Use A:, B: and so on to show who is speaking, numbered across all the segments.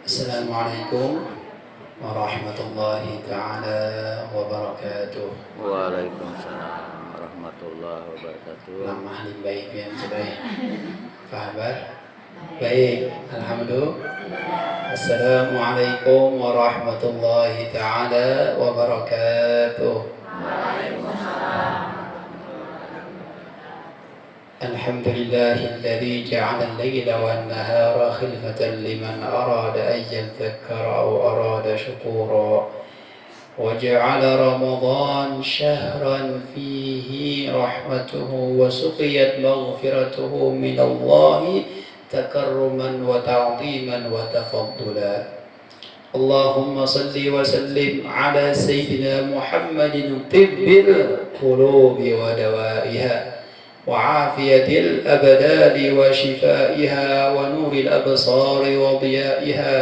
A: Assalamualaikum warahmatullahi taala wabarakatuh.
B: Waalaikumsalam warahmatullahi wabarakatuh.
A: Nama ahli baik yang sebaik. Kabar baik, alhamdulillah. Assalamualaikum warahmatullahi taala wabarakatuh. الحمد لله الذي جعل الليل والنهار خلفة لمن أراد أن يذكر أو أراد شكورا وجعل رمضان شهرا فيه رحمته وسقيت مغفرته من الله تكرما وتعظيما وتفضلا. اللهم صل وسلم على سيدنا محمد طب القلوب ودوائها وعافية الأبدان وشفائها ونور الأبصار وضيائها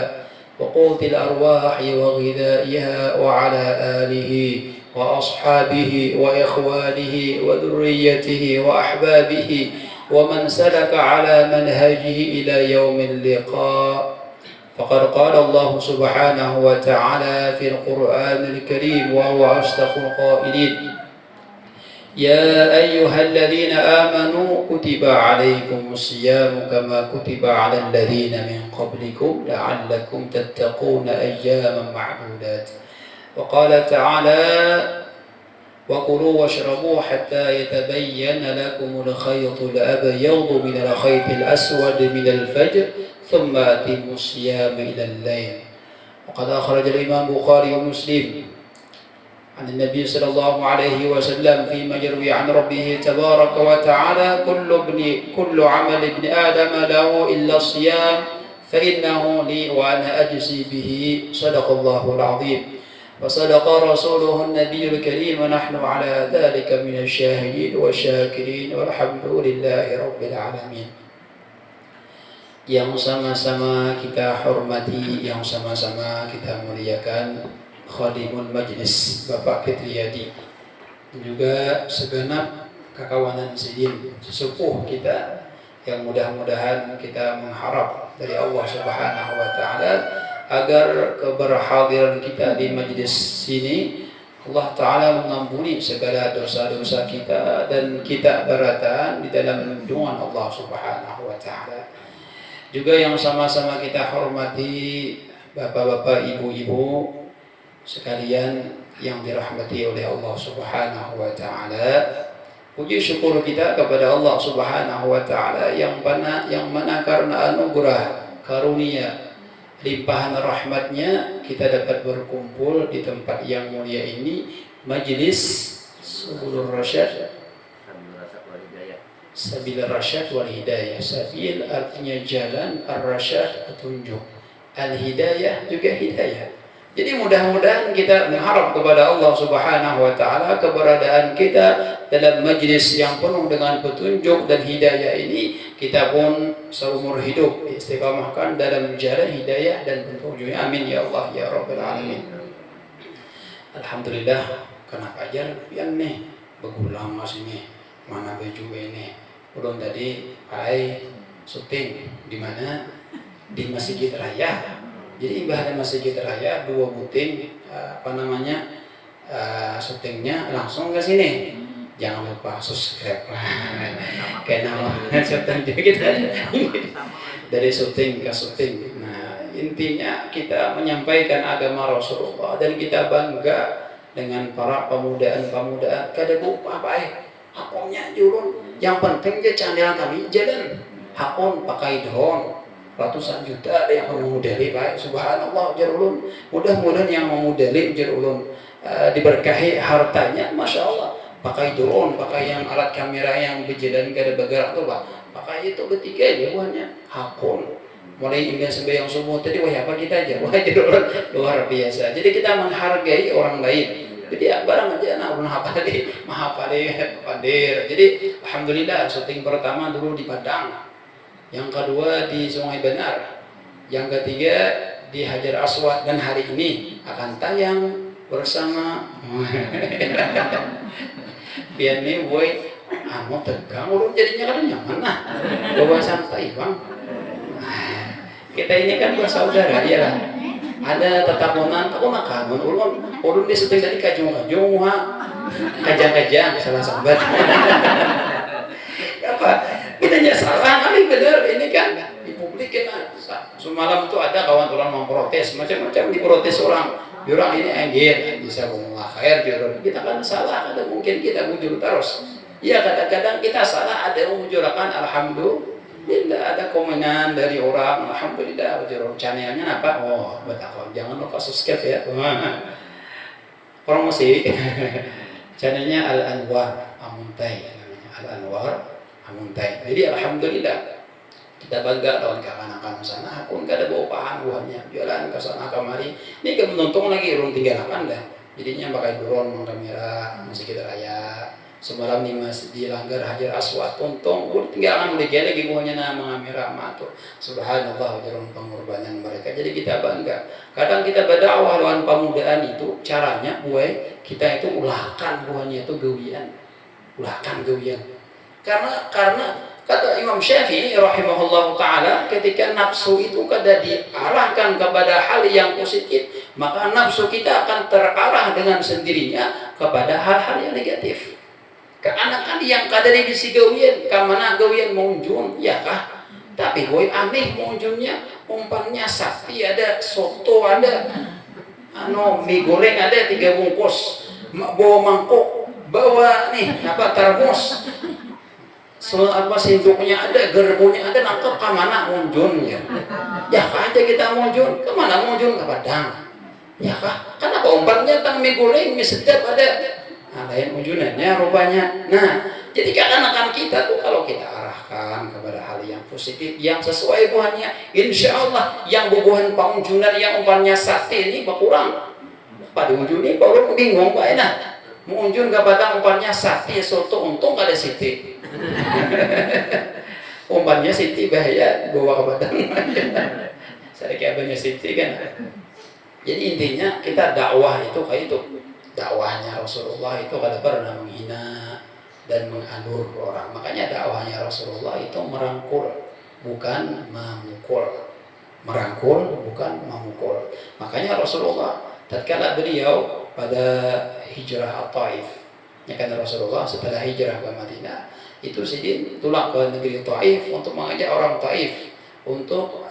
A: وقوت الأرواح وغذائها وعلى آله وأصحابه وإخوانه وذريته وأحبابه ومن سلك على منهجه إلى يوم اللقاء. فقد قال الله سبحانه وتعالى في القرآن الكريم وهو أصدق القائلين: يا أيها الذين آمنوا كتب عليكم الصيام كما كتب على الذين من قبلكم لعلكم تتقون أياما معدودات. وقال تعالى: وكلوا واشربوا حتى يتبين لكم الخيط الأبيض من الخيط الأسود من الفجر ثم أتموا الصيام إلى الليل. وقد أخرج الإمام البخاري ومسلم عن النبي صلى الله عليه وسلم فيما يروي عن ربه تبارك وتعالى: كل عمل ابن آدم له إلا الصيام فإنه لي وأنا أجزي به. صدق الله العظيم وصدق رسوله النبي الكريم ونحن على ذلك من الشاهدين والشاكرين والحمد لله رب العالمين. Yang sama-sama kita hormati, yang sama-sama kita muliakan Khadimul Majlis Bapak Fitriyadi, juga segenap kakawanan sidin sesepuh kita yang mudah-mudahan kita mengharap dari Allah Subhanahu wa taala agar keberhadiran kita di majlis sini Allah taala mengampuni segala dosa-dosa kita dan kita berataan di dalam lindungan Allah Subhanahu wa taala. Juga yang sama-sama kita hormati bapak-bapak, ibu-ibu sekalian yang dirahmati oleh Allah Subhanahu wa taala. Puji syukur kita kepada Allah Subhanahu wa taala yang mana karena anugerah karunia limpahan rahmatnya kita dapat berkumpul di tempat yang mulia ini, Majlis Subulur Rasyad, Sabil Rasyad wal Hidayah. Sabil artinya jalan, Ar-Rasyad petunjuk, Al-Hidayah juga hidayah. Jadi mudah-mudahan kita mengharap kepada Allah Subhanahu wa taala keberadaan kita dalam majlis yang penuh dengan petunjuk dan hidayah ini, kita pun seumur hidup istiqamahkan dalam jalan hidayah dan petunjuknya. Amin ya Allah ya Rabbal Alamin. Alhamdulillah, kenapa aja pian nih begulang mas ini, mana baju ini. Belum tadi syuting di mana? Di Masjid Raya. Jadi ibadah Masjid Raya 2 buting syutingnya langsung ke sini. Jangan lupa subscribe. Kayak nama syuting kita dari syuting ke syuting. Nah, intinya kita menyampaikan agama Rasulullah dan kita bangga dengan para pemudaan kada lupa hakonnya jurun. Yang penting dia channel kami jalan. Hakon pakai drone ratusan juta ada yang memudali baik, subhanallah jarulun. Mudah-mudahan yang memudali jarulun diberkahi hartanya, masya Allah. Pakai drone, pakai yang alat kamera yang berjalan kada bergerak tuh pak, pakai itu bertiga aja buahnya hakun. Mulai hingga sembahyang subuh tadi wah apa kita aja wah jarulun luar biasa. Jadi kita menghargai orang lain. Jadi barang aja nah mahapali pandir. Jadi alhamdulillah syuting pertama dulu di Padang, yang kedua di Sungai Benar, yang ketiga di Hajar Aswad, dan hari ini akan tayang bersama biar nih boy tegang urut jadinya kan nyaman nah bawa santai bang. Kita ini kan bersaudara, ya lah. Ada tetapunan, aku makan, ulun di seting tadi kajung-kajung, kajang-kajang, salah sambat. Apa? Kita aja salah, kali bener. Ini kan di publik kan. Semalam itu ada kawan orang memprotes, macam-macam diprotes orang. Orang ini enggin, bisa ngomong khair, kita kan salah, ada mungkin kita bujur terus. Ya kadang-kadang kita salah, ada yang mujurakan alhamdulillah, ada komenan dari orang alhamdulillah, bujur channelnya apa? Oh, betul. Jangan lupa subscribe ya. Promosi. Channelnya Al Anwar Amuntai namanya, Al Anwar Amuntai. Jadi alhamdulillah kita bangga lawan kawan-kawan sana, aku nggak ada bawa pahan buahnya, jualan ke sana kemari. Ini kan menonton lagi urung tinggalkan dah. Jadinya pakai drone, kamera, masih kita raya. Semalam nih mas di Langgar Hajar Aswad, tonton, udah tinggalkan udah lagi buahnya nama kamera matu. Subhanallah, jalan pengorbanan mereka. Jadi kita bangga. Kadang kita berdakwah lawan pemudaan itu, caranya buah kita itu ulahkan buahnya itu gawian, ulahkan gawian. Karena kata Imam Syafi'i rahimahullah ta'ala, ketika nafsu itu kada diarahkan kepada hal yang positif, maka nafsu kita akan terarah dengan sendirinya kepada hal-hal yang negatif. Karena kan yang kada dibisi gawian, kamana gawian munjun, ya kah? Tapi boy aneh munjunnya, umpannya sakti ada, soto ada, mie goreng ada 3 bungkus, bawa mangkok, bawa nih apa termos. Sinduknya ada, gerbunya ada, nangkep kemana munjunnya? Ya kah aja kita munjun, kemana munjun ke Padang? Ya kah? Kenapa umpannya tang mie goreng, mie sedap ada? Nah, lain munjunannya rupanya. Nah, jadi kadang-kadang kita tuh kalau kita arahkan kepada hal yang positif, yang sesuai buahnya, insya Allah yang bubuhan pamunjunan yang umpannya sakti ini berkurang. Pada munjun ini baru bingung Pak enak. Munjun ke Padang umpannya sakti soto, untung gak ada siti. Umpannya Siti bahaya bawa ke Padang. Saya kayak abangnya Siti kan. Jadi intinya kita dakwah itu kayak itu. Dakwahnya Rasulullah itu kada pernah menghina dan mengalur orang. Makanya dakwahnya Rasulullah itu merangkul, bukan memukul. Merangkul bukan memukul. Makanya Rasulullah tatkala beliau pada hijrah Taif, ya kan Rasulullah setelah hijrah ke Madinah itu sidin tulang ke negeri Taif untuk mengajak orang Taif untuk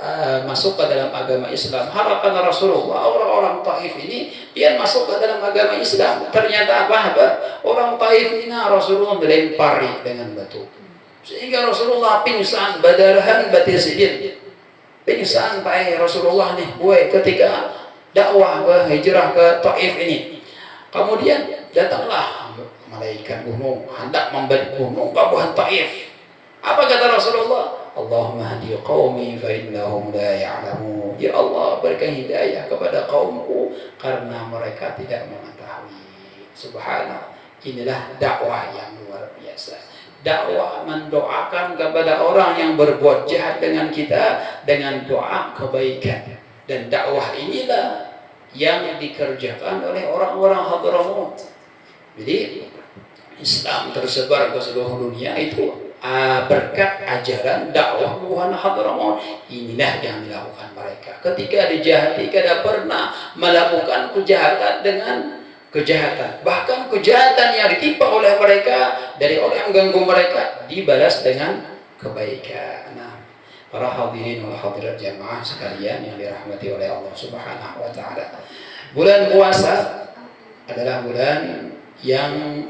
A: masuk ke dalam agama Islam. Harapan Rasulullah orang-orang Taif ini dia masuk ke dalam agama Islam. Ternyata apa? Orang Taif ini Rasulullah melempari dengan batu sehingga Rasulullah pingsan, badarahan batil sidin, pingsan pai Rasulullah nih buai ketika dakwah ke hijrah ke Taif ini. Kemudian datanglah malaikat gunung hendak memberi gunung babuhan Taif. Apa kata Rasulullah? Allahumma hadi qaumi fa innahum la ya'lamun. Ya Allah, berikan hidayah kepada kaumku karena mereka tidak mengetahui. Subhanallah. Inilah dakwah yang luar biasa. Dakwah mendoakan kepada orang yang berbuat jahat dengan kita dengan doa kebaikan. Dan dakwah inilah yang dikerjakan oleh orang-orang Hadramut. Jadi Islam tersebar ke seluruh dunia itu berkat ajaran dakwah Tuhan Hadramut. Inilah yang dilakukan mereka. Ketika dijahati, kada pernah melakukan kejahatan dengan kejahatan. Bahkan kejahatan yang ditimpa oleh mereka dari orang yang ganggu mereka dibalas dengan kebaikan. Nah, para hadirin wal hadirat jamaah sekalian yang dirahmati oleh Allah Subhanahu wa taala. Bulan puasa adalah bulan yang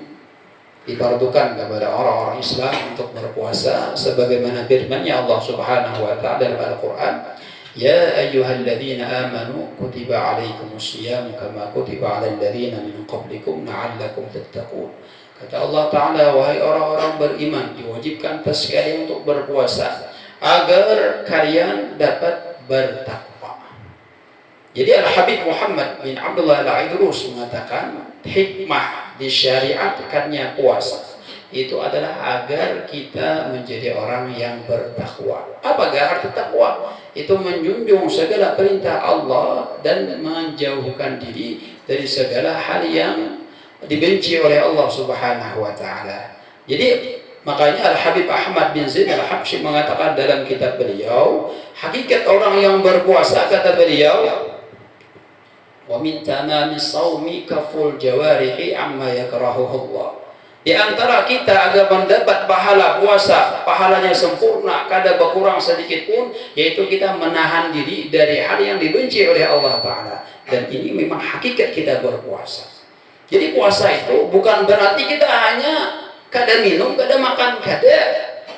A: difardukan kepada orang-orang Islam untuk berpuasa sebagaimana firman-Nya Allah Subhanahu wa taala dalam Al-Qur'an, ya ayyuhalladzina amanu kutiba 'alaikumusiyam kama kutiba 'alal ladzina min qablikum la'allakum tattaqun. Kata Allah taala, wahai orang-orang beriman, diwajibkan atas kalian untuk berpuasa agar kalian dapat bertakwa. Jadi Al-Habib Muhammad bin Abdullah Al-Idrus mengatakan hikmah disyariatkannya puasa itu adalah agar kita menjadi orang yang bertakwa. Apa arti takwa? Itu menjunjung segala perintah Allah dan menjauhkan diri dari segala hal yang dibenci oleh Allah Subhanahu wa taala. Jadi Makanya Al-Habib Ahmad bin Zaid Al-Habsyi mengatakan dalam kitab beliau, hakikat orang yang berpuasa, kata beliau, wa min tamamis shaumi kaful jawarihi amma yakrahuhu Allah. Di antara kita agar mendapat pahala puasa, pahalanya sempurna, kada berkurang sedikit pun, yaitu kita menahan diri dari hal yang dibenci oleh Allah Ta'ala. Dan ini memang hakikat kita berpuasa. Jadi puasa itu bukan berarti kita hanya kada minum, kada makan, kada.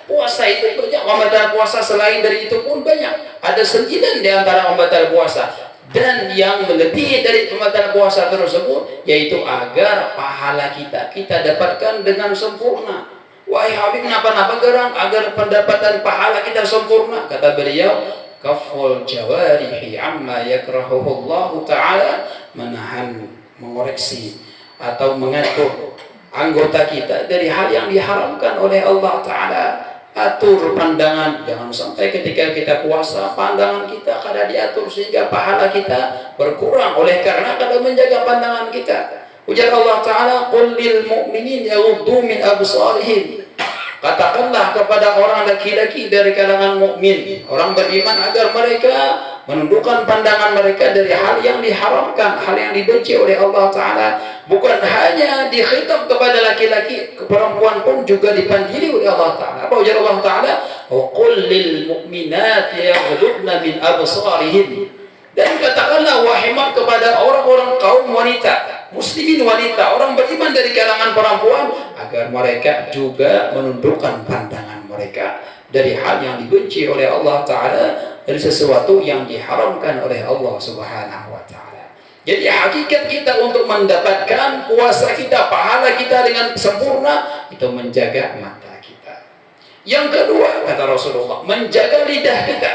A: Puasa itu banyak pembatal puasa, selain dari itu pun banyak. Ada 9 di antara pembatal puasa. Dan yang melebihi dari pembatal puasa tersebut, yaitu agar pahala kita dapatkan dengan sempurna. Wahai Habib, kenapa gerang agar pendapatan pahala kita sempurna? Kata beliau, kaful jawarihi amma yakrahuhu Allah Ta'ala, menahan, mengoreksi atau mengatur anggota kita dari hal yang diharamkan oleh Allah Ta'ala. Atur pandangan, jangan sampai ketika kita puasa pandangan kita kada diatur sehingga pahala kita berkurang oleh karena kada menjaga pandangan kita. Ujar Allah Ta'ala, qul lil mu'minin yaghuddu min absarihim. Katakanlah kepada orang laki-laki dari kalangan mukmin, orang beriman, agar mereka menundukkan pandangan mereka dari hal yang diharamkan, hal yang dibenci oleh Allah Ta'ala. Bukan hanya dikhitab kepada laki-laki, perempuan pun juga dipandiri oleh Allah Ta'ala. Apa ujar Allah Ta'ala? Wa qul lil mu'minati yaghdudna min absarihim. Dan katakanlah wahai kepada orang-orang kaum wanita, muslimin wanita, orang beriman dari kalangan perempuan, agar mereka juga menundukkan pandangan mereka dari hal yang dibenci oleh Allah Ta'ala, dari sesuatu yang diharamkan oleh Allah Subhanahu wa Ta'ala. Jadi hakikat kita untuk mendapatkan puasa kita, pahala kita dengan sempurna, itu menjaga mata kita. Yang kedua, kata Rasulullah, menjaga lidah kita.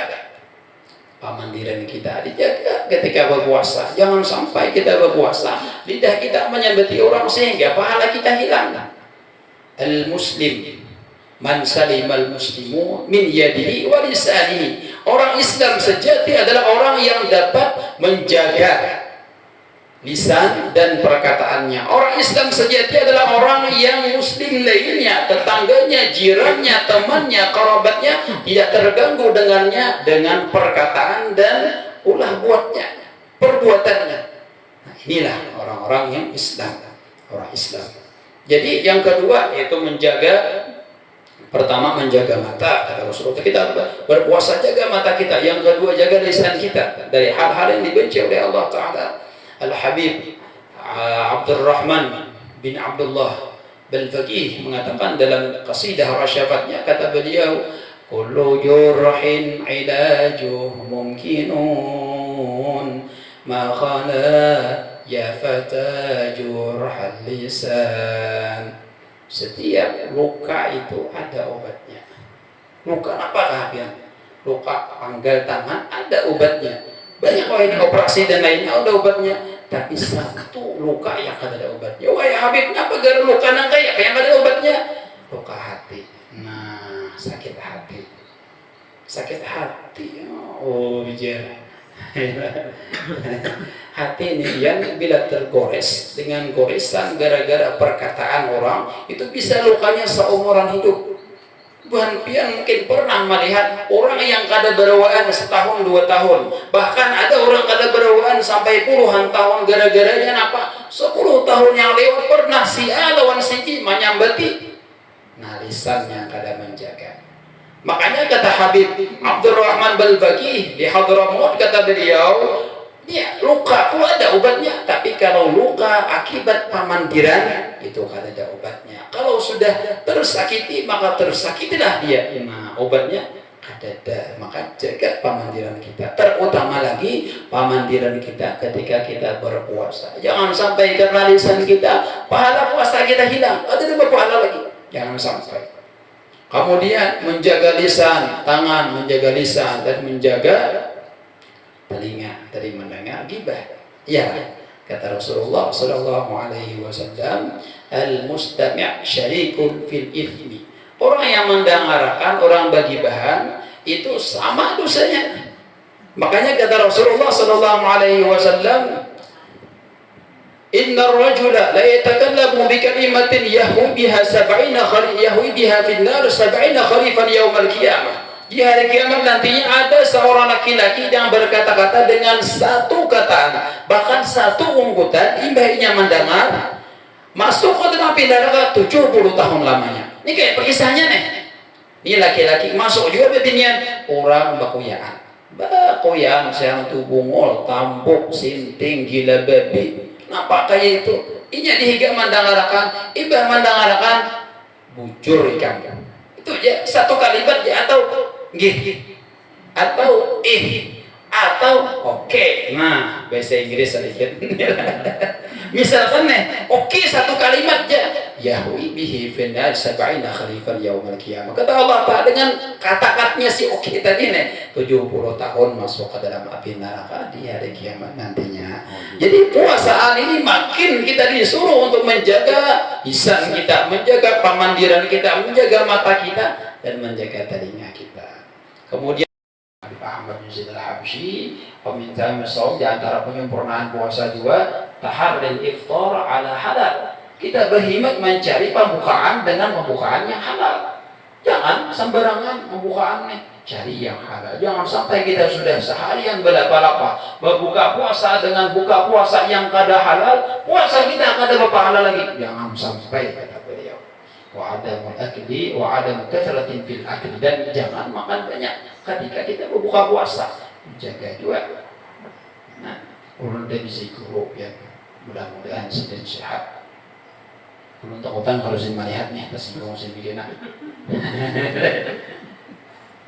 A: Pamandiran kita dijaga ketika berpuasa. Jangan sampai kita berpuasa lidah kita menyambeti orang sehingga pahala kita hilang. Al-muslim man salimal muslimu min yadihi wa lisanihi. Orang Islam sejati adalah orang yang dapat menjaga lisan dan perkataannya. Orang Islam sejati adalah orang yang muslim lainnya, tetangganya, jirannya, temannya, kerabatnya tidak terganggu dengannya dengan perkataan dan ulah buatnya, perbuatannya. Nah, inilah orang-orang yang Islam, orang Islam. Jadi yang kedua yaitu menjaga, pertama menjaga mata, kata Rasulullah, kita berpuasa jaga mata kita. Yang kedua jaga lisan kita dari hal-hal yang dibenci oleh Allah Ta'ala. Al-Habib Abdurrahman bin Abdullah Al-Faqih mengatakan dalam qasidah rasyafatnya, kata beliau, kullu jurhin ilajuh mumkinun ma khala ya fata jurhal lisan. Setiap luka itu ada obatnya. Luka apakah ya? Luka panggal tangan ada obatnya. Banyak ini operasi dan lainnya ada obatnya, tapi satu luka yang kada ada obatnya. Wahai Habib, kenapa gara luka nang kayak yang ada obatnya? Luka hati. Nah, sakit hati. Sakit hati. Oh, bijar. Hati ini yang bila tergores dengan goresan gara-gara perkataan orang, itu bisa lukanya seumuran hidup. Buhan pian mungkin pernah melihat orang yang kada berawaan setahun 2 tahun, bahkan ada orang kada berawaan sampai puluhan tahun gara-garanya apa? 10 tahun yang lewat pernah si A lawan si J menyambati. Nah, lisannya kada menjaga. Makanya kata Habib Abdurrahman Al-Faqih di Hadramaut, kata beliau, ya, luka itu ada obatnya, tapi kalau luka akibat pamandiran itu kada ada obatnya. Kalau sudah tersakiti maka tersakitilah dia. Nah, obatnya ada. Maka jaga pamandiran kita, terutama lagi pamandiran kita ketika kita berpuasa. Jangan sampai karena lisan kita pahala puasa kita hilang, ada pahala lagi. Jangan sampai. Kemudian menjaga lisan, tangan menjaga lisan, dan menjaga telinga dari mendengar gibah. Ya, kata Rasulullah sallallahu alaihi wasallam, al-mustami' syarikun fil ithmi. Orang yang mendengarkan, orang bagibahan itu sama dosanya. Makanya kata Rasulullah sallallahu alaihi wasallam, Inna rajula la yatakallamu bi kalimatin yahwi biha fi an-nar 70 kharifan yaumal qiyamah. Di hari kiamat nantinya ada seorang laki-laki yang berkata-kata dengan satu kataan, bahkan satu ungkutan, imbahnya mendengar, masuk ke dalam api neraka 70 tahun lamanya. Ini kayak perkisahnya nih. Ini laki-laki masuk juga betinian orang bakuyaan sayang tubuh ngol, tambuk, sinting, gila babi. Napa kayak itu? Inya dihiga mandangarakan, ibah mandangarakan bujur ikan. Itu aja satu kalimat ya, atau gih, atau atau oke. Nah, bahasa Inggris sedikit. Misalkan nih, oke satu kalimat aja. Yahwi bihi finnar 70 khalifan yaumal qiyamah. Kata Allah Ta'ala dengan kata-katanya si oke tadi nih, 70 tahun masuk ke dalam api neraka di hari kiamat nantinya. Jadi puasaan ini makin kita disuruh untuk menjaga lisan kita, menjaga pemandiran kita, menjaga mata kita, dan menjaga telinga kita. Kemudian Ahmad bin Zaid al-Habsyi peminta mesau di antara penyempurnaan puasa juga tahar dan iftar ala halal. Kita berhimmat mencari pembukaan dengan pembukaan yang halal. Jangan sembarangan pembukaannya, cari yang halal. Jangan sampai kita sudah seharian berlapa-lapa berbuka puasa dengan buka puasa yang kada halal, puasa kita kada berpahala lagi. Jangan sampai, kata beliau. Wa adamul akli wa adamu kathratin fil akli, dan jangan makan banyak ketika kita berbuka puasa. Jaga juga. Nah, ulun dia bisa ikut ya. Mudah-mudahan sedang sehat. Ulun takutan kalau saya melihat nih, tersinggung saya bikin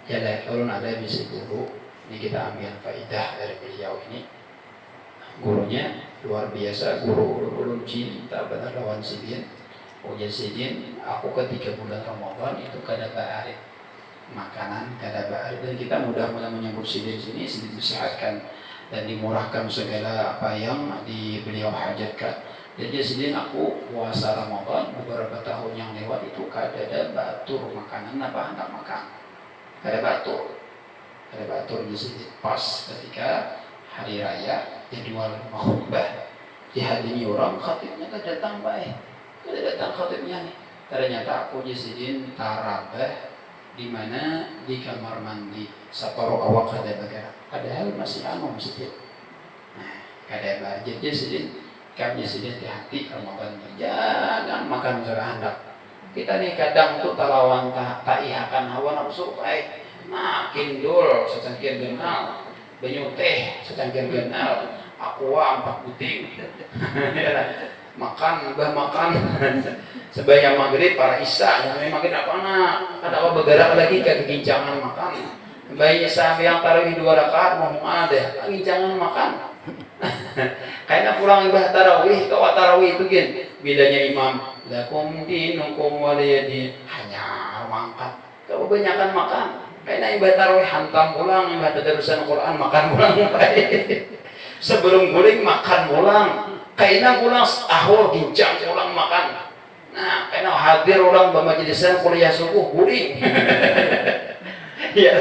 A: ya lah, ulun ada bisa guru. Ini kita ambil faidah dari beliau ini. Gurunya luar biasa, guru ulun cinta benar lawan sidin. Ujian sidin, aku ketika bulan Ramadan itu kada ba'arif makanan, kada ba'arif, dan kita mudah-mudahan menyambut sidin sini, sidin disehatkan dan dimurahkan segala apa yang di beliau hajatkan. Jadi sidin aku puasa Ramadan beberapa tahun yang lewat itu kada ada batur makanan apa hendak makan, kada batur di sidin. Pas ketika hari raya jadwal khutbah dihadiri orang, khatibnya kada datang baik. Kada datang khatibnya nih. Ternyata aku jisidin tarabah di mana di kamar mandi. Saparo awak kada bergerak. Padahal masih masjid. Nah, kada bergerak. Jisidin kami jisidin di hati Ramadan. Jangan makan serahandak. Kita nih kadang tuh talawan tak ihakan hawa nafsu baik. Makin dul secangkir genal. Banyu teh secangkir genal. Aqua 4 buting. Makan sebanyak maghrib para isya yang makin apa nak ada apa bergerak lagi ke kegincangan makan bayi isya yang tarawih 2 rakaat mau ada kegincangan makan kayaknya pulang ibadah tarawih kau tarawih itu gin bilanya imam lakum dinukum waliyadin hanya mangkat kau kebanyakan makan kayaknya ibadah tarawih hantam pulang ibadah terusan Quran makan pulang sebelum guling makan pulang kayaknya pulang ahul gincang pulang makan. Nah, kayaknya hadir orang bermajlisan kuliah subuh guling. Ya,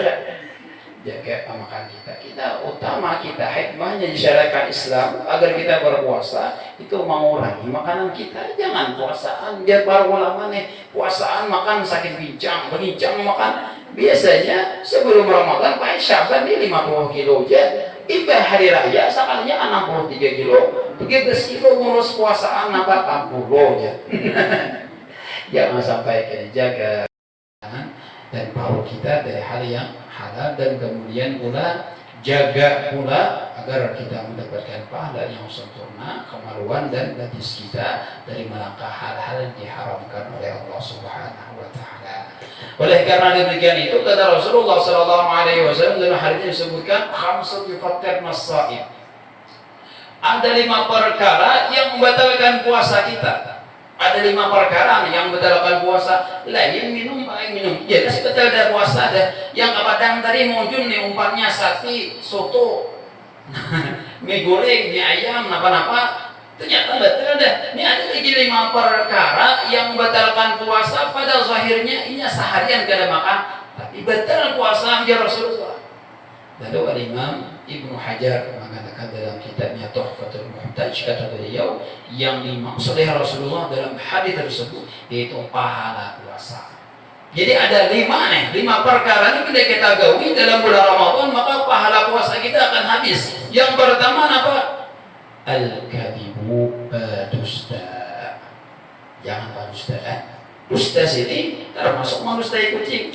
A: jaga makan kita. Kita utama kita hikmahnya di syariat Islam agar kita berpuasa itu mengurangi makanan kita. Jangan puasaan biar para ulama nih puasaan makan sakit bincang, berbincang makan. Biasanya sebelum Ramadan Pak Syaban ini 50 kilo aja. Ibadah hari raya sakalnya 63 kilo. 13 kilo ngurus puasaan apa 60 ya. Jangan sampai kita jaga dan paru kita dari hal yang halal, dan kemudian pula jaga pula agar kita mendapatkan pahala yang sempurna, kemaluan dan gadis kita dari melangkah hal-hal yang diharamkan oleh Allah Subhanahu wa taala. Oleh karena demikian itu kata Rasulullah sallallahu alaihi wasallam dalam hadis disebutkan khamsatu yufattir as-shaim. Ada 5 perkara yang membatalkan puasa kita. Ada 5 perkara yang membatalkan puasa. Lain minum, baik minum. Jadi sebetul ada puasa ada. Yang kadang tadi muncul nih umpannya sate, soto, mie goreng, mie ayam, apa-apa. Ternyata betul ada. Ini ada lagi 5 perkara yang membatalkan puasa. Pada zahirnya ini seharian kada makan, tapi batal puasa ya Rasulullah. Lalu Al-Imam Ibnu Hajar mengatakan dalam kitabnya Tuhfatul Muhtaj, kata beliau, yang dimaksud oleh Rasulullah dalam hadis tersebut yaitu pahala puasa. Jadi ada 5 perkara ini kita gawi dalam bulan Ramadan, maka pahala puasa kita akan habis. Yang pertama apa? Al-kadhibu, dusta. Jangan berdusta. Dusta sini termasuk mendustai kucing.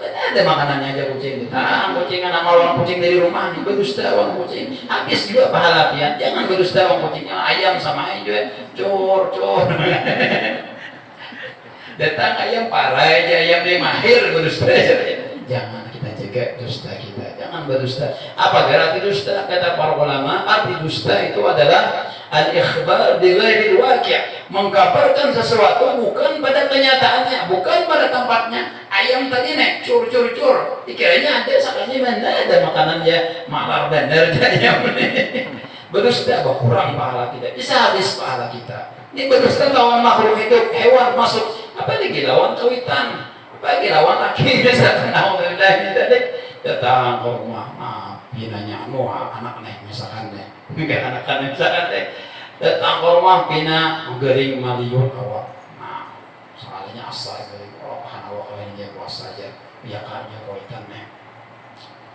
A: Ada makanannya aja kucing. Kucing anak orang kucing dari rumah nih berdusta orang kucing. Habis juga pahala pian. Jangan berdusta orang kucingnya. Ayam sama aja cor. Datang ayam parah aja, ayam dia mahir berdusta. Jangan kita jaga dusta kita. Jangan berdusta. Apa arti dusta? Kata para ulama, arti dusta itu adalah al-ikhbar bi ghairil waqi', mengkabarkan sesuatu bukan pada kenyataannya, bukan pada tempatnya. Ayam tadi nek cur. Dikiranya ada, sakanya mana ada makanannya, malar bener ayam. Berdusta berkurang pahala kita, bisa habis pahala kita. Ini berdusta lawan makhluk hidup, hewan masuk. Apa lagi lawan kawitan? Apa lagi lawan laki? Alhamdulillah tadi datang ke rumah, pinanya anak nih misalkan nih, enggak anak-anak misalkan nih, datang ke rumah pina gering maliun awak. Soalnya asal gering awak kalian dia puasa aja, biakannya kawitan nih.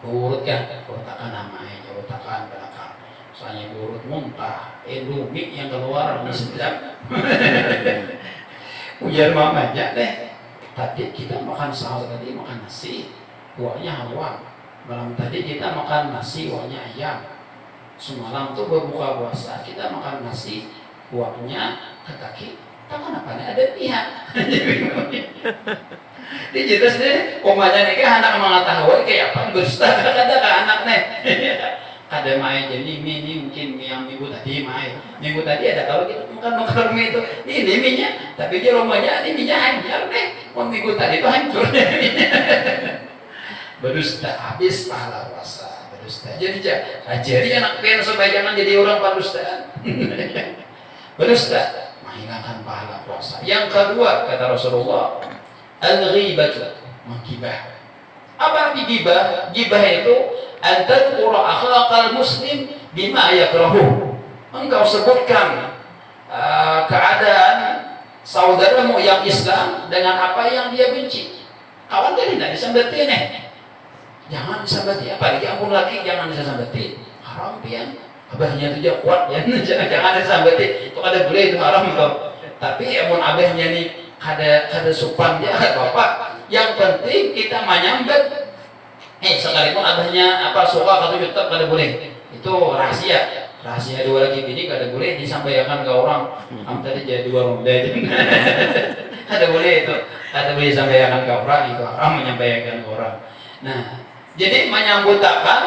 A: Urut kan, urutakan namanya, urutakan belakang. Soalnya urut muntah, lumik yang keluar di sedap. Ujar mamanya deh, tadi kita makan sahur, tadi makan nasi, kuahnya halwa. Malam tadi kita makan nasi, kuahnya ayam. Semalam tuh berbuka puasa, kita makan nasi, kuahnya ketaki. Tak kenapa ada pihak. Dia jelas deh, omanya nih kan anak mengetahui kayak apa, berdusta kata ke anak nih. Ada main jadi mie ini mungkin yang minggu tadi main. Minggu tadi ada kalau kita makan mie itu ini mie-nya, tapi di rumahnya ini mie-nya hancur deh. Minggu tadi itu hancur deh. Berdusta habis pahala puasa. Berdusta. Jadi anak pian supaya jangan jadi orang pendusta. Berdusta menghilangkan pahala puasa. Yang kedua kata Rasulullah, al-ghibatu, menggibah. Apa arti gibah? Gibah itu antadkura akhlaqal muslim bima yakrahu. Engkau sebutkan keadaan saudaramu yang Islam dengan apa yang dia benci. Kawan tadi tidak disambati nih. Jangan disambati. Apalagi ampun lagi jangan disambati. Haram pian. Abahnya itu kuat ya. Jangan disambati. Itu ada boleh itu haram loh. Tapi ampun abahnya nih kada supan dia bapak. Yang penting kita menyambat. Sekalipun abahnya suka atau YouTube kada boleh. Itu rahasia dua lagi bini kada boleh disampaikan ke orang. Tadi jadi dua ronda itu. Kada boleh itu. Kada boleh disampaikan ke orang, itu haram menyampaikan ke orang. Nah, jadi menyambutakan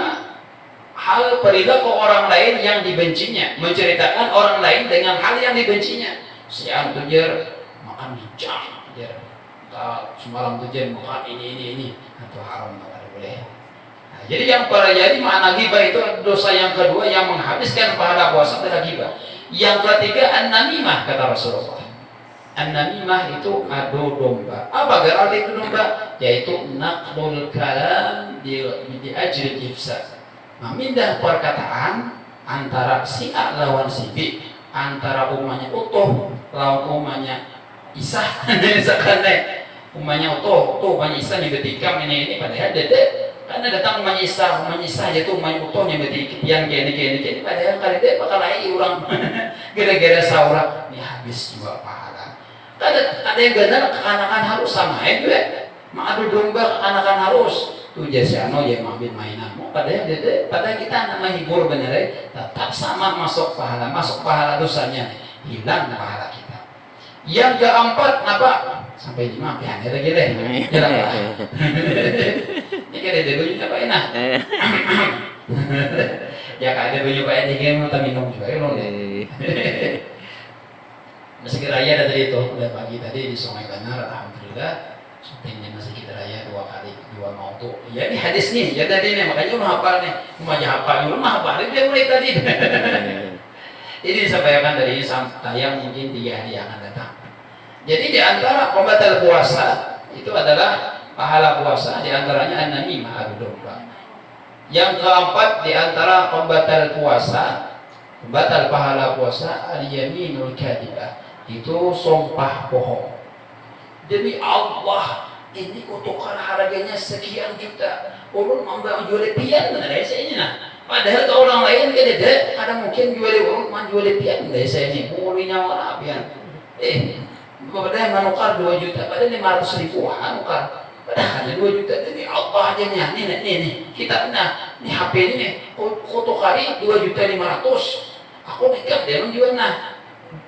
A: hal perilaku orang lain yang dibencinya, menceritakan orang lain dengan hal yang dibencinya. Si antujer makan hijau, semalam tuh jen makan ini atau haram kada boleh. Nah, jadi yang jadi makna ghibah itu dosa yang kedua yang menghabiskan pahala puasa adalah ghibah. Yang ketiga an-namimah kata Rasulullah. An-namimah itu adu domba. Apa arti itu domba? Yaitu naqlul kalam di ajli ifsad. Memindah perkataan antara si A lawan si B, antara umpamanya utuh lawan umpamanya isah. Misalkan umpamanya utuh umpamanya isah nyebetikam ini padahal dede karena datang umpamanya isah itu umpamanya utuhnya betik yang gini padahal kali dede bakal lagi orang gara-gara saura ini habis juga pahala. Ada yang benar kekanakan harus sama juga mengadu domba kekanakan harus tuh jasano yang ambil mainanmu padahal kita nama hibur bener tetap sama masuk pahala dosanya hilang pahala kita. Yang keempat apa sampai 5 pian lagi deh jalan lah ini kira dia bunyi apa enak ya kada bunyi apa enak dia mau minum juga ya Masjid Raya dari itu udah pagi tadi di Sungai Banar alhamdulillah syutingnya Masjid Raya 2 kali 2 mau tuh ya ini hadis nih ya tadi nih makanya lu hafal nih rumahnya hafal dia mulai tadi ini disampaikan dari tayang mungkin 3 hari yang akan datang. Jadi di antara pembatal puasa itu adalah pahala puasa di antaranya an-namimah adu domba. Yang keempat di antara pembatal puasa, pembatal pahala puasa, al-yaminul kadhibah, itu sumpah bohong. Demi Allah, ini kutukan harganya sekian juta. Ulun mau jual pian benar saya ini nah. Padahal ke orang lain kan ada mungkin jual ulun mau jual pian dari saya ini. Mulinya mana pian? Padahal manukar 2 juta, padahal 500.000 manukar. Padahal hanya 2 juta, jadi Allah aja nih, kita nah, ini HP ini nih, kutukari 2.500.000. Aku nikah dia menjual nah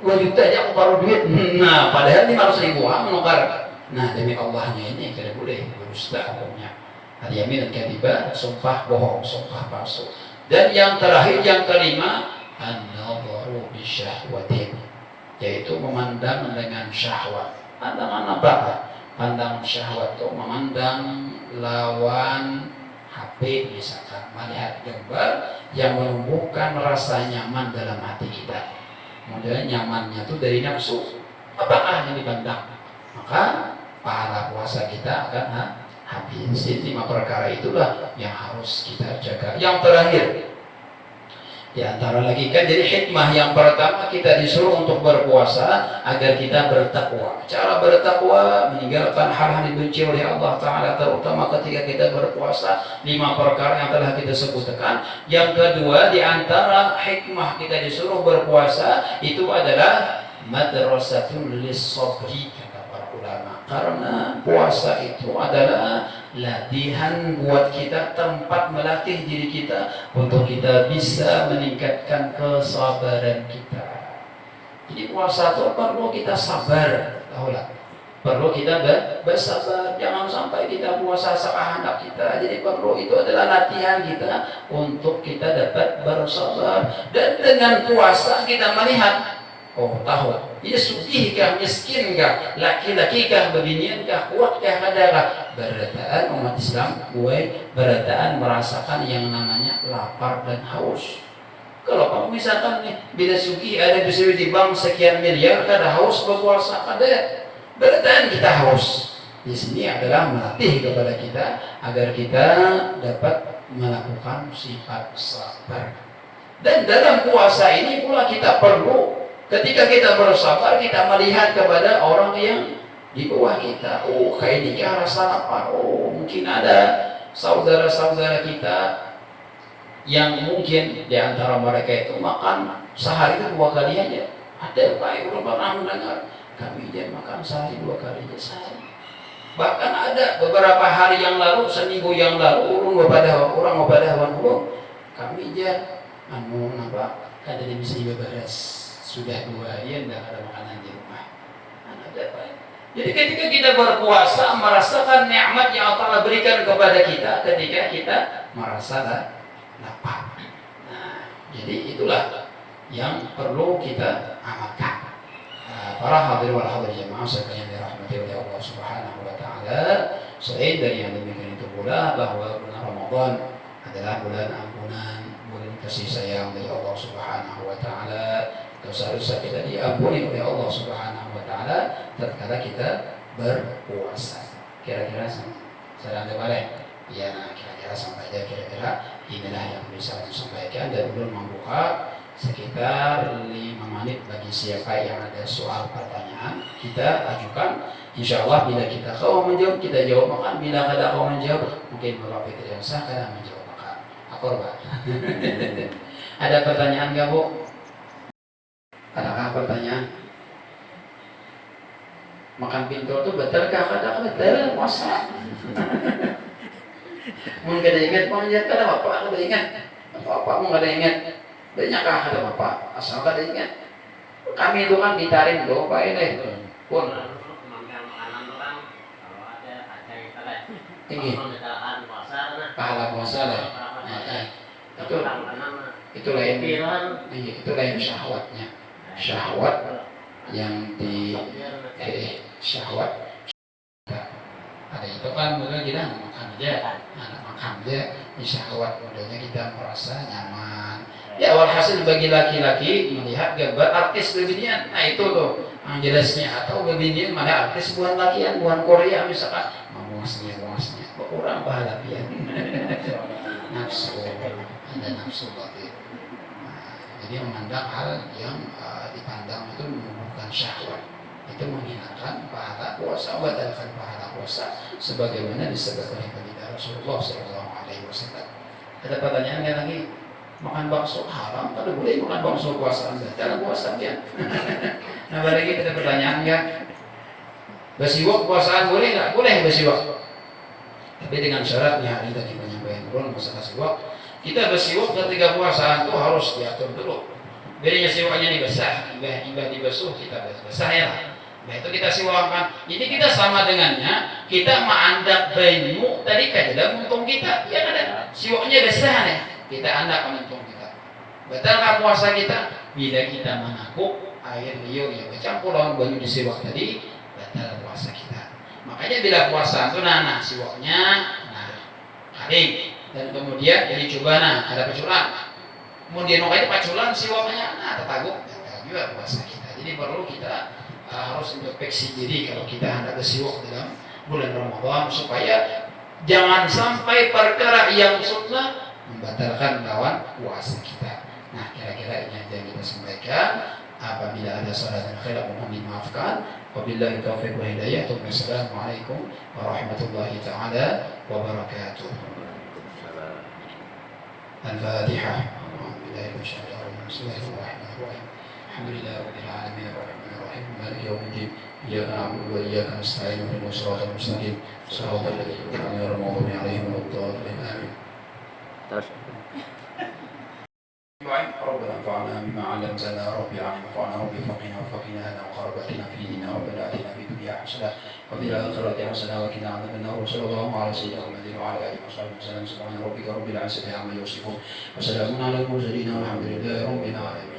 A: 2 juta aja aku baru duit. Nah, padahal 500.000 menukar. Nah, demi Allahnya ini tidak boleh berdusta hukumnya. Al-yamin al-kadhibah, sumpah bohong, sumpah palsu. Dan yang terakhir, yang kelima, an-nadharu bisyahwatin, yaitu memandang dengan syahwat. Pandangan apa? Pandangan syahwat itu memandang lawan HP misalkan, melihat gambar yang menumbuhkan rasa nyaman dalam hati kita. Kemudian nyamannya itu dari nafsu. Apakah yang dipandang? Maka pahala puasa kita akan habis. Jadi 5 perkara itulah yang harus kita jaga. Yang terakhir, di antara lagi kan jadi hikmah yang pertama kita disuruh untuk berpuasa agar kita bertakwa. Cara bertakwa meninggalkan hal-hal yang dibenci oleh Allah Ta'ala, terutama ketika kita berpuasa 5 perkara yang telah kita sebutkan. Yang kedua, di antara hikmah kita disuruh berpuasa itu adalah madrasatun lis-sabri, kata para ulama. Karena puasa itu adalah latihan buat kita, tempat melatih diri kita untuk kita bisa meningkatkan kesabaran kita. Jadi puasa itu perlu kita sabar, tahulah. Perlu kita bersabar, jangan sampai kita puasa sekehendak kita. Jadi perlu, itu adalah latihan kita untuk kita dapat bersabar. Dan dengan puasa kita melihat, oh tahu, ini sugih kah, miskin kah, laki-laki kah, beginian kah, kuat kah, ada kah. Berataan umat Islam, gue berataan merasakan yang namanya lapar dan haus. Kalau kamu misalkan nih, bila sugih ada bisa di bank sekian miliar, kada haus berpuasa, kada. Berataan kita haus. Di sini adalah melatih kepada kita agar kita dapat melakukan sifat sabar. Dan dalam puasa ini pula kita perlu, ketika kita bersabar, kita melihat kepada orang yang di bawah kita. Oh, kayak ini rasa lapar. Oh, mungkin ada saudara-saudara kita yang mungkin di antara mereka itu makan sehari itu 2 kali aja. Ada baik orang pernah mendengar kami dia makan sehari 2 kali aja sehari. Bahkan ada beberapa hari yang lalu, seminggu yang lalu, orang ngepada kami aja kada bisa beres. Sudah 2 hari tidak ada makanan di rumah. Ada baik. Jadi ketika kita berpuasa, merasakan nikmat yang Allah berikan kepada kita ketika kita merasa lapar. Nah, jadi itulah yang perlu kita amalkan. Para hadirin wal hadirat jemaah sekalian dirahmati oleh Allah Subhanahu wa taala, selain dari yang demikian itu pula bahwa bulan Ramadan adalah bulan ampunan, bulan kasih sayang dari Allah Subhanahu wa taala. Dosa-dosa kita diampuni oleh Allah Subhanahu wa taala tatkala kita berpuasa. Kira-kira sedang balik. Ya, kira-kira sampai aja kira-kira inilah yang bisa saya sampaikan, dan belum membuka sekitar 5 menit bagi siapa yang ada soal pertanyaan kita ajukan. Insya Allah bila kita kau menjawab kita jawab, makan bila ada kau menjawab mungkin Bapak Fitri yang sah kada menjawab makan. Akor Pak. Ada pertanyaan nggak Bu? Adakah pertanyaan? Makan pintu itu betul kah? Kada betul, masa? Mungkin kada ingat, mau ingat kada apa? Kada ingat. Apa mau kada ingat? Banyak kah kada apa? Asal kada ingat. Kami itu kan ditarik do, Pak ini. Pun. Tinggi. Pahala puasa lah. Itu lain. Itu lain syahwatnya. Syahwat yang di syahwat ada itu kan modelnya kita makan aja di syahwat, modelnya kita merasa nyaman ya. Walhasil bagi laki-laki melihat gambar artis beginian, nah itu tuh yang jelasnya. Atau beginian mana artis bukan lakian, bukan Korea misalkan, muasnya berkurang pahala pian. Nah nafsu, ada nafsu batin. Jadi memandang hal yang dipandang itu bukan syahwat, itu menghinakan pahala puasa, batalkan pahala puasa, sebagaimana disebut oleh baginda Rasulullah SAW. Ada pertanyaan kan lagi, makan bakso haram, kalau boleh makan bakso puasa, batal puasa ya. Nah lagi ada pertanyaan ya, basiwak puasaan boleh nggak? Boleh basiwak, tapi dengan syaratnya hari tadi penyampaian dulu masalah siwak. Kita bersiwak ketika puasa itu harus diatur dulu. Bedanya siwaknya ini basah, imbah dibasuh kita basah ya. Nah itu kita siwakan. Jadi kita sama dengannya, kita mengandak bayimu tadi kan dalam muntung kita, ya ada siwaknya basah nih. Kita andak muntung kita. Batalkah puasa kita? Bila kita menakuk air liur yang bercampur dengan banyu disiwak tadi, batal puasa kita. Makanya bila puasa itu siwaknya kering. Dan kemudian jadi coba ada peculan, kemudian itu paculan siwaknya tertaguk juga puasa kita. Jadi perlu kita harus introspeksi diri kalau kita hendak bersiwak dalam bulan Ramadan, supaya jangan sampai perkara yang sunnah membatalkan lawan puasa kita. Nah kira-kira ini yang kita sampaikan. Apabila ada salah dan khilaf mohon dimaafkan. Wabillahi taufiq wa hidayah. Wassalamualaikum warahmatullahi taala wabarakatuh. الفاتحة. بسم الله الرحمن الرحيم. الحمد لله رب العالمين الرحمن الرحيم مالك يوم الدين. إياك نعبد وإياك نستعين اهدنا الصراط المستقيم صراط الذين أنعمت عليهم غير المغضوب عليهم ولا الضالين آمين. ربنا انفعنا بما علمتنا رب العالمين وانفعنا رب فقنا وفقنا لنا وقربتنا في ديننا ربنا آتنا في الدنيا حسنة وفي الآخرة حسنة وقنا عذاب النار وصلى الله على سيدنا محمد وعلى آله وصحبه وسلم. سبحان ربك رب العزة عما يصفون وسلام على المرسلين والحمد لله رب العالمين.